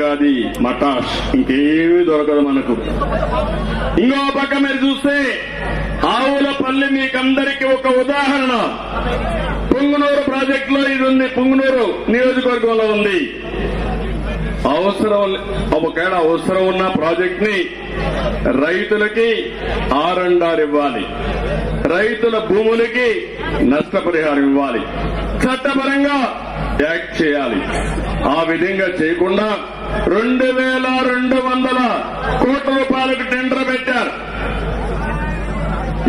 అది మటాష్, ఇంకేమీ దొరకదు మనకు. ఇంకో పక్క మీరు చూస్తే ఆవులపల్లి మీకందరికీ ఒక ఉదాహరణ. పుంగనూరు ప్రాజెక్టులో ఇది ఉంది, పుంగనూరు నియోజకవర్గంలో ఉంది. ఒకవేళ అవసరం ఉన్న ప్రాజెక్ట్ ని రైతులకి R&R ఇవ్వాలి, రైతుల భూములకి నష్టపరిహారం ఇవ్వాలి, చట్టపరంగా యాక్ట్ చేయాలి. ఆ విధంగా చేయకుండా 2200 కోట్ల రూపాయలకు టెండర్ పెట్టారు.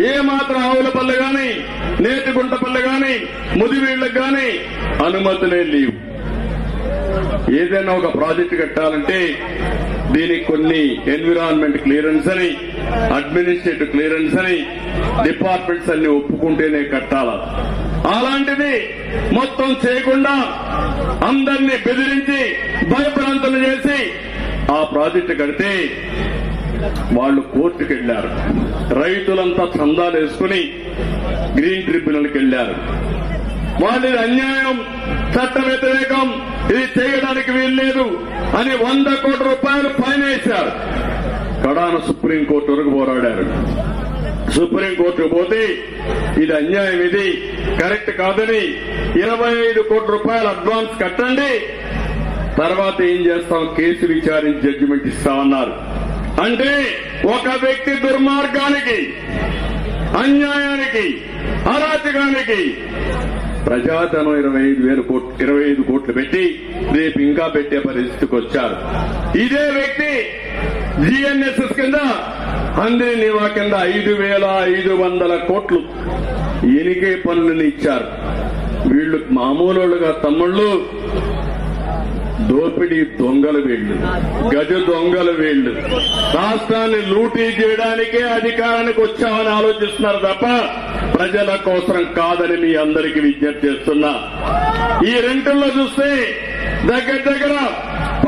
ఏ మాత్రం ఆవులపల్లి గాని, నేతిగుంటపల్లి గాని, ముదివీళ్లకు గాని అనుమతులే లేవు. ఏదైనా ఒక ప్రాజెక్టు కట్టాలంటే దీనికి కొన్ని ఎన్విరాన్మెంట్ క్లియరెన్స్ అని, అడ్మినిస్ట్రేటివ్ క్లియరెన్స్ అని డిపార్ట్మెంట్స్ అన్ని ఒప్పుకుంటేనే కట్టాల. అలాంటిది మొత్తం చేయకుండా అందరినీ బెదిరించి భయభ్రాంతులు చేసి ఆ ప్రాజెక్టు కడితే వాళ్ళు కోర్టుకు వెళ్లారు. రైతులంతా చందాలు వేసుకుని గ్రీన్ ట్రిబ్యునల్కి వెళ్లారు. వాళ్ళది అన్యాయం, చట్ట వ్యతిరేకం, ఇది చేయడానికి వీల్లేదు అని 100 కోట్ల రూపాయలు ఫైన్ వేశారు. కడాన సుప్రీంకోర్టు వరకు పోరాడారు. సుప్రీంకోర్టుకు పోతే ఇది అన్యాయం, ఇది కరెక్ట్ కాదని 25 కోట్ల రూపాయలు అడ్వాన్స్ కట్టండి, తర్వాత ఏం చేస్తాం కేసు విచారించి జడ్జిమెంట్ ఇస్తామన్నారు. అంటే ఒక వ్యక్తి దుర్మార్గానికి, అన్యాయానికి, అరాచకానికి ప్రజాధనం 25 కోట్లు పెట్టి రేపు ఇంకా పెట్టే పరిస్థితికి వచ్చారు. ఇదే వ్యక్తి GNSS కింద, అందరి నివా కింద 5500 కోట్లు ఎనికే పన్నులు ఇచ్చారు. వీళ్లు మామూలుగా తమ్ముళ్ళు దోపిడీ దొంగలు, వీళ్లు గజ దొంగలు. వీళ్లు రాష్ట్రాన్ని లూటీ చేయడానికే అధికారానికి వచ్చామని ఆలోచిస్తున్నారు తప్ప ప్రజల కోసం కాదని మీ అందరికీ విజ్ఞప్తి చేస్తున్నా. ఈ రెంటుల్లో చూస్తే దగ్గర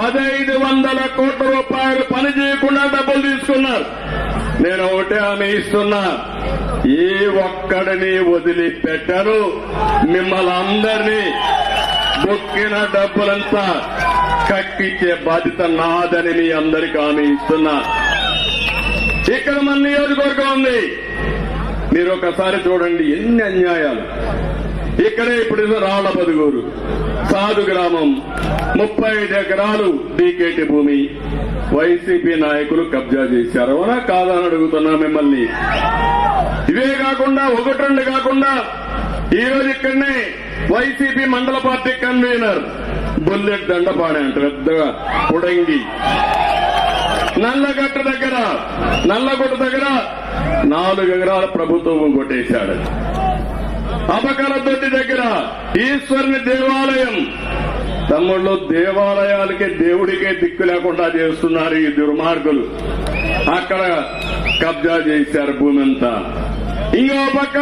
1500 కోట్ల రూపాయలు పని చేయకుండా డబ్బులు తీసుకున్నారు. నేను ఒకటే హామీ ఇస్తున్నా, ఏ ఒక్కడిని వదిలిపెట్టరు. మిమ్మల్ని అందరినీ బొక్కిన డబ్బులంతా కక్కిచ్చే బాధ్యత నాదని మీ అందరికీ హామీ ఇస్తున్నా. ఇక్కడ మన నియోజకవర్గం ఉంది, మీరు ఒకసారి చూడండి ఎన్ని అన్యాయాలు. ఇక్కడే ఇప్పుడు రాళ్ల బదుగూరు సాధు గ్రామం 35 ఎకరాలు డీకేటీ భూమి వైసీపీ నాయకులు కబ్జా చేశారు. అవునా కాదని అడుగుతున్నా మిమ్మల్ని. ఇవే కాకుండా 1-2 కాకుండా ఈ రోజు ఇక్కడనే వైసీపీ మండల పార్టీ కన్వీనర్ బుల్లెట్ దండపాడే అంట పెద్దగా పుడంగి నల్లగుట్ట దగ్గర 4 ఎకరాల ప్రభుత్వం కొట్టేశాడు. అబకల దొడ్డి దగ్గర ఈశ్వరుని దేవాలయం, తమ్ముళ్ళు దేవాలయాలకే దేవుడికే దిక్కు లేకుండా చేస్తున్నారు ఈ దుర్మార్గులు. అక్కడ కబ్జా చేశారు భూమి అంతా. ఇంకో పక్క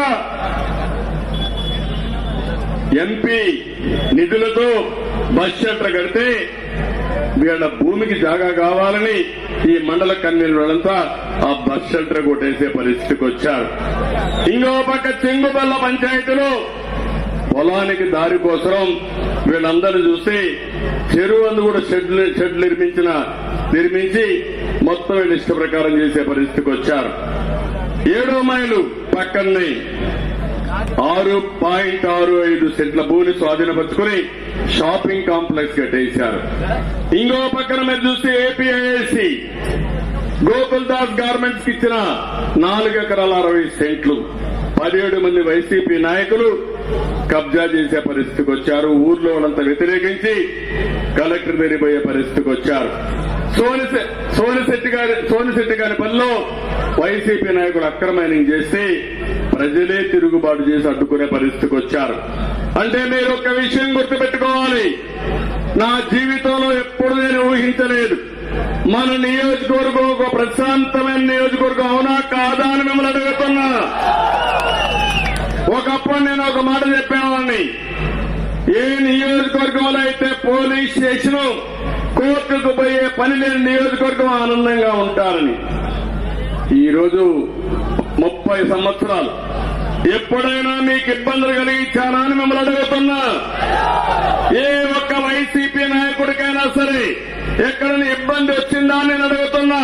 ఎంపీ నిధులతో బస్ షెల్టర్ కడితే వీళ్ళ భూమికి జాగా కావాలని ఈ మండల కన్వీనర్లంతా ఆ బస్ షెల్టర్ కొట్టేసే పరిస్థితికి వచ్చారు. ఇంకో పక్క చెంగుబల్ల పంచాయతీలో పొలానికి దారి కోసం వీళ్ళందరూ చూసి చెరువు అందు కూడా షెడ్లు నిర్మించి మొత్తం వీళ్ళు ఇష్ట ప్రకారం చేసే పరిస్థితికి వచ్చారు. 7వ మైలు పక్కనే 6.65 సెంట్ల భూమిని స్వాధీనపరుచుకుని షాపింగ్ కాంప్లెక్స్ కట్టేశారు. ఇంకో పక్కన మీరు చూస్తే ఏపీఐఏసీ గోకుల్ దాస్ గార్మెంట్స్ కి ఇచ్చిన 4 ఎకరాల 60 సెంట్లు 17 మంది వైసీపీ నాయకులు కబ్జా చేసే పరిస్థితికి వచ్చారు. ఊర్లో వాళ్ళంతా వ్యతిరేకించి కలెక్టర్ దగ్గరిపోయే పరిస్థితికి వచ్చారు. సోనిశెట్టి గారి పనిలో వైసీపీ నాయకులు అక్రమైనింగ్ చేసి ప్రజలే తిరుగుబాటు చేసి అడ్డుకునే పరిస్థితికి వచ్చారు. అంటే మీరు ఒక విషయం గుర్తుపెట్టుకోవాలి, నా జీవితంలో ఎప్పుడు నేను ఊహించలేదు మన నియోజకవర్గం ఒక ప్రశాంతమైన నియోజకవర్గం అవునా కాదా అని మిమ్మల్ని అడుగుతున్నా. ఒకప్పుడు నేను ఒక మాట చెప్పేవాడిని, ఏ నియోజకవర్గంలో అయితే పోలీస్ స్టేషన్ కోర్టుకు పోయే పని లేని నియోజకవర్గం ఆనందంగా ఉంటారని. ఈరోజు 30 సంవత్సరాలు ఎప్పుడైనా మీకు ఇబ్బందులు కలిగించానా అని మిమ్మల్ని అడుగుతున్నా. ఏ ఒక్క వైసీపీ నాయకుడికైనా సరే ఎక్కడైనా ఇబ్బంది వచ్చిందా అని నేను అడుగుతున్నా.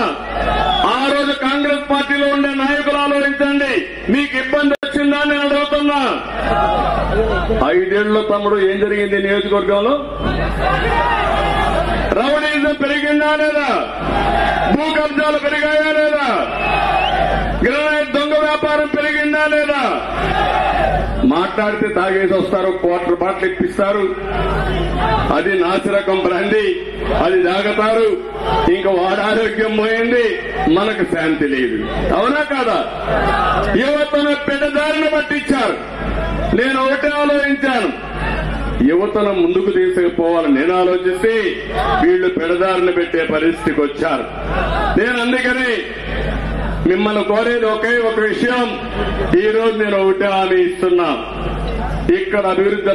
ఆ రోజు కాంగ్రెస్ పార్టీలో ఉండే నాయకులు ఆలోచించండి, మీకు ఇబ్బంది వచ్చిందా అని నేను అడుగుతున్నా. 5 ఏళ్లలో తమ్ముడు ఏం జరిగింది నియోజకవర్గంలో? రౌడీజం పెరిగిందా లేదా? భూ కబ్జాలు పెరిగాయా లేదా? గ్రనైట్ దొంగ వ్యాపారం పెరిగిందా లేదా? మాట్లాడితే తాగేసి వస్తారు, క్వార్టర్ బాటిల్ ఇప్పిస్తారు, అది నాసిరకం బ్రాంది, అది తాగుతారు, ఇంకా వాడి ఆరోగ్యం పోయింది, మనకు శాంతి లేదు. అవునా కాదా? యువతను పెద్దదారిని పట్టించారు. నేను ఒకటే ఆలోచించాను, యువతను ముందుకు తీసుకుపోవాలని నేను ఆలోచిస్తే వీళ్లు పెడదారిని పెట్టే పరిస్థితికి వచ్చారు. నేను అందుకని మిమ్మల్ని కోరేది ఒకే ఒక విషయం, ఈ రోజు నేను ఒకటే హామీ ఇస్తున్నా, ఇక్కడ అభివృద్ధి